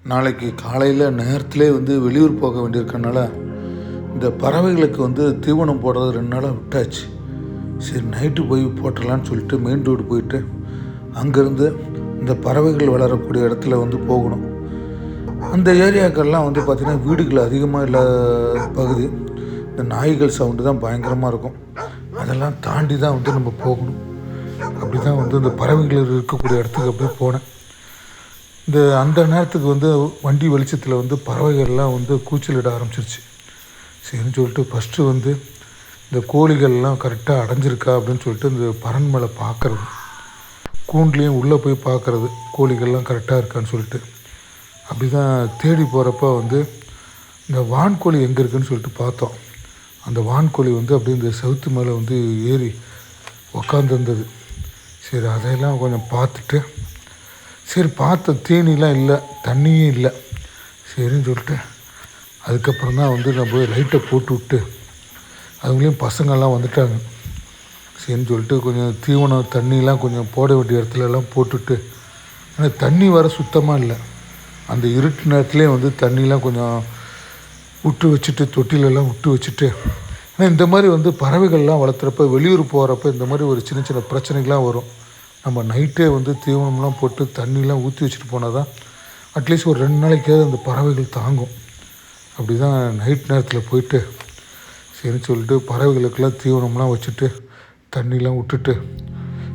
நாளைக்கு காலையில் நேரத்திலே வெளியூர் போக வேண்டியிருக்கனால இந்த பறவைகளுக்கு தீவனம் போடுறது 2 நாளாக விட்டாச்சு. சரி நைட்டு போய் போட்டுடலான்னு சொல்லிட்டு மெயின் ரோடு போயிட்டு அங்கேருந்து இந்த பறவைகள் வளரக்கூடிய இடத்துல போகணும். அந்த ஏரியாக்கள்லாம் பார்த்திங்கன்னா வீடுகள் அதிகமாக இல்லாத பகுதி. இந்த நாய்கள் சவுண்டு தான் பயங்கரமாக இருக்கும். அதெல்லாம் தாண்டி தான் நம்ம போகணும். அப்படி தான் இந்த பறவைகள் இருக்கக்கூடிய இடத்துக்கு அப்படியே போனேன். அந்த நேரத்துக்கு வண்டி வெளிச்சத்தில் பறவைகள்லாம் கூச்சலிட ஆரம்பிச்சிருச்சு. சரின்னு சொல்லிட்டு ஃபஸ்ட்டு இந்த கோழிகள்லாம் கரெக்டாக அடைஞ்சிருக்கா அப்படின்னு சொல்லிட்டு இந்த பறன் மேலே பார்க்குறது, கூண்டுலேயும் உள்ளே போய் பார்க்குறது கோழிகள்லாம் கரெக்டாக இருக்கான்னு சொல்லிட்டு. அப்படி தான் தேடி போகிறப்ப இந்த வான்கோழி எங்கே இருக்குதுன்னு சொல்லிட்டு பார்த்தோம். அந்த வான்கோழி அப்படியே இந்த செவுத்து மேலே ஏறி உக்காந்துருந்தது. சரி அதையெல்லாம் கொஞ்சம் பார்த்துட்டு, சரி பார்த்த தீனிலாம் இல்லை, தண்ணியும் இல்லை. சரின்னு சொல்லிட்டு அதுக்கப்புறம் தான் நான் போய் லைட்டை போட்டு விட்டு, அதுங்களையும் பசங்கள்லாம் வந்துட்டாங்க. சரின்னு சொல்லிட்டு கொஞ்சம் தீவனம் தண்ணிலாம் கொஞ்சம் போட வேண்டிய இடத்துலலாம் போட்டுட்டு, ஆனால் தண்ணி வர சுத்தமாக இல்லை. அந்த இருட்டு நேரத்துலேயே தண்ணிலாம் கொஞ்சம் விட்டு வச்சுட்டு, தொட்டிலெல்லாம் விட்டு வச்சுட்டு. ஏன்னா இந்த மாதிரி பறவைகள்லாம் வளர்த்துறப்ப வெளியூர் போகிறப்ப இந்த மாதிரி ஒரு சின்ன சின்ன பிரச்சனைகள்லாம் வரும். நம்ம நைட்டே தீவனம்லாம் போட்டு தண்ணிலாம் ஊற்றி வச்சுட்டு போனால் தான் அட்லீஸ்ட் ஒரு 2 நாளைக்காவது அந்த பறவைகள் தாங்கும். அப்படி தான் நைட் நேரத்தில் போயிட்டு சரின்னு சொல்லிட்டு பறவைகளுக்கெல்லாம் தீவனம்லாம் வச்சுட்டு தண்ணிலாம் விட்டுட்டு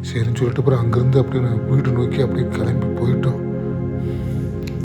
சரின்னு சொல்லிட்டு அப்புறம் அங்கேருந்து அப்படியே வீடு நோக்கி அப்படியே கிளம்பி போயிட்டோம்.